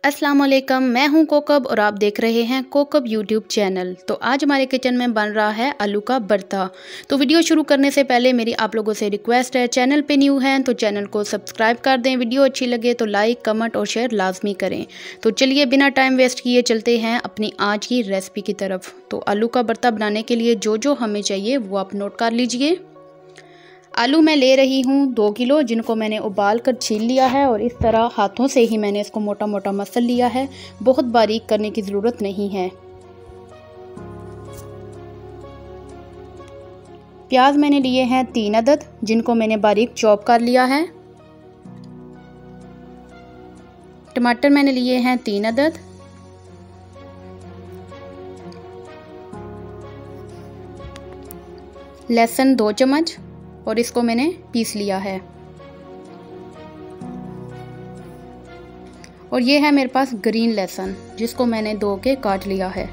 अस्सलाम वालेकुम, मैं हूं कोकब और आप देख रहे हैं कोकब यूट्यूब चैनल। तो आज हमारे किचन में बन रहा है आलू का भरता। तो वीडियो शुरू करने से पहले मेरी आप लोगों से रिक्वेस्ट है, चैनल पे न्यू हैं तो चैनल को सब्सक्राइब कर दें, वीडियो अच्छी लगे तो लाइक कमेंट और शेयर लाजमी करें। तो चलिए बिना टाइम वेस्ट किए चलते हैं अपनी आज की रेसिपी की तरफ। तो आलू का भरता बनाने के लिए जो जो हमें चाहिए वो आप नोट कर लीजिए। आलू मैं ले रही हूँ 2 किलो, जिनको मैंने उबाल कर छील लिया है और इस तरह हाथों से ही मैंने इसको मोटा मोटा मसल लिया है, बहुत बारीक करने की ज़रूरत नहीं है। प्याज मैंने लिए हैं 3 अदद, जिनको मैंने बारीक चॉप कर लिया है। टमाटर मैंने लिए हैं 3 अदद। लहसुन 2 चम्मच और इसको मैंने पीस लिया है। और ये है मेरे पास ग्रीन लहसुन, जिसको मैंने धो के काट लिया है।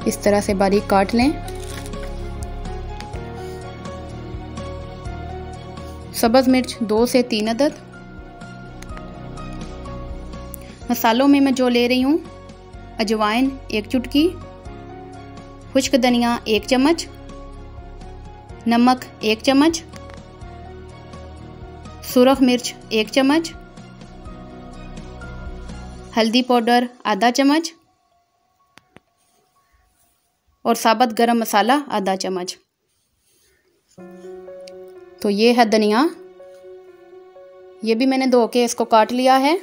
इस तरह से बारीक काट लें। सब्ज मिर्च 2 से 3 अदद। मसालों में मैं जो ले रही हूँ, अजवाइन 1 चुटकी, खुश्क धनिया 1 चम्मच, नमक 1 चम्मच, सुरख मिर्च 1 चम्मच, हल्दी पाउडर आधा चम्मच और साबुत गरम मसाला आधा चम्मच। तो ये है धनिया, ये भी मैंने धो के इसको काट लिया है।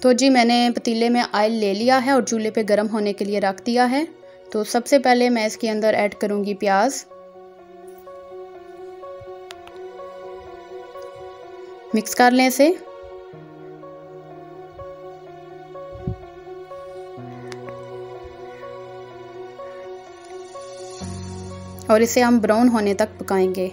तो जी मैंने पतीले में ऑयल ले लिया है और चूल्हे पे गरम होने के लिए रख दिया है। तो सबसे पहले मैं इसके अंदर ऐड करूंगी प्याज। मिक्स कर लें इसे। और इसे हम ब्राउन होने तक पकाएंगे।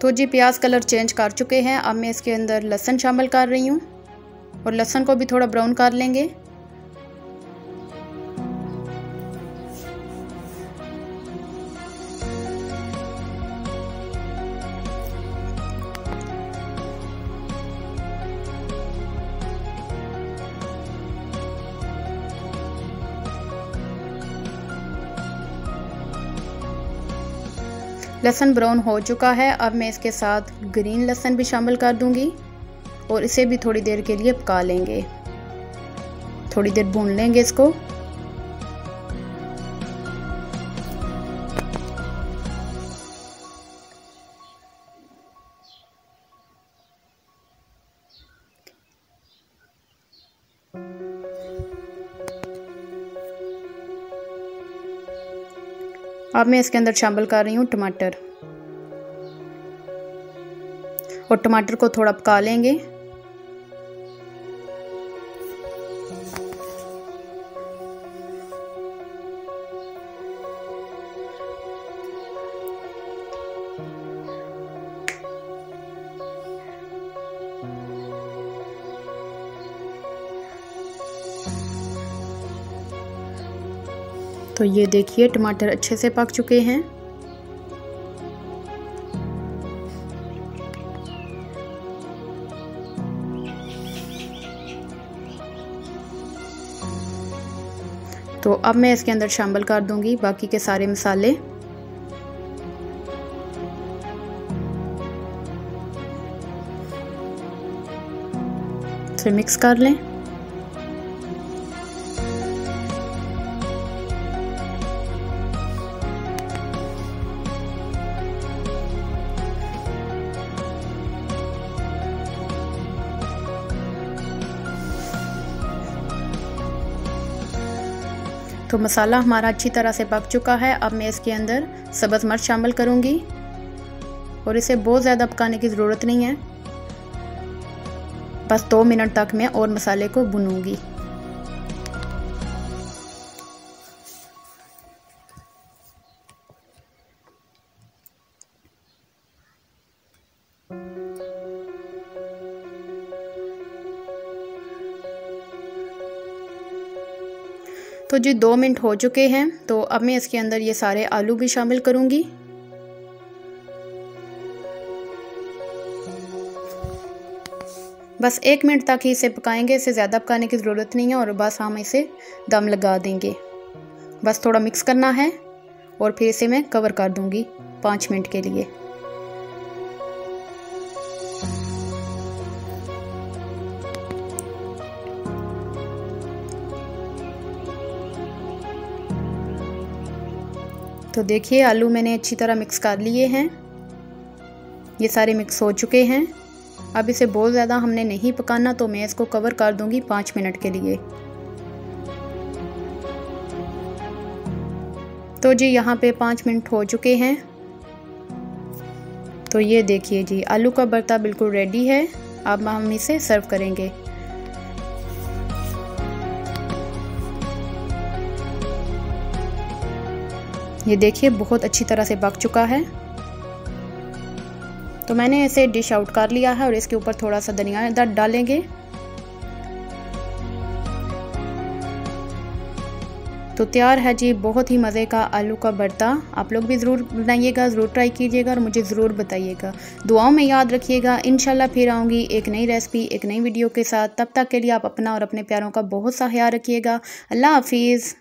तो जी प्याज कलर चेंज कर चुके हैं। अब मैं इसके अंदर लहसुन शामिल कर रही हूँ और लहसुन को भी थोड़ा ब्राउन कर लेंगे। लहसुन ब्राउन हो चुका है। अब मैं इसके साथ ग्रीन लहसुन भी शामिल कर दूंगी और इसे भी थोड़ी देर के लिए पका लेंगे। थोड़ी देर भून लेंगे इसको। अब मैं इसके अंदर शामिल कर रही हूँ टमाटर और टमाटर को थोड़ा पका लेंगे। तो ये देखिए टमाटर अच्छे से पक चुके हैं। तो अब मैं इसके अंदर शामिल कर दूंगी बाकी के सारे मसाले। इसे मिक्स कर लें। तो मसाला हमारा अच्छी तरह से पक चुका है। अब मैं इसके अंदर सब्ज़ मिर्च शामिल करूंगी और इसे बहुत ज़्यादा पकाने की ज़रूरत नहीं है, बस 2 मिनट तक मैं और मसाले को भूनूंगी। तो जी 2 मिनट हो चुके हैं। तो अब मैं इसके अंदर ये सारे आलू भी शामिल करूँगी। बस 1 मिनट तक ही इसे पकाएंगे, इसे ज़्यादा पकाने की ज़रूरत नहीं है और बस हम इसे दम लगा देंगे। बस थोड़ा मिक्स करना है और फिर इसे मैं कवर कर दूंगी 5 मिनट के लिए। तो देखिए आलू मैंने अच्छी तरह मिक्स कर लिए हैं, ये सारे मिक्स हो चुके हैं। अब इसे बहुत ज़्यादा हमने नहीं पकाना, तो मैं इसको कवर कर दूंगी 5 मिनट के लिए। तो जी यहाँ पे 5 मिनट हो चुके हैं। तो ये देखिए जी आलू का भरता बिल्कुल रेडी है। अब हम इसे सर्व करेंगे। ये देखिए बहुत अच्छी तरह से पक चुका है। तो मैंने इसे डिश आउट कर लिया है और इसके ऊपर थोड़ा सा धनिया डालेंगे। तो तैयार है जी बहुत ही मज़े का आलू का भरता। आप लोग भी ज़रूर बनाइएगा, ज़रूर ट्राई कीजिएगा और मुझे ज़रूर बताइएगा। दुआओं में याद रखिएगा। इंशाल्लाह फिर आऊँगी एक नई रेसिपी, एक नई वीडियो के साथ। तब तक के लिए आप अपना और अपने प्यारों का बहुत सा ख्याल रखिएगा। अल्लाह हाफिज़।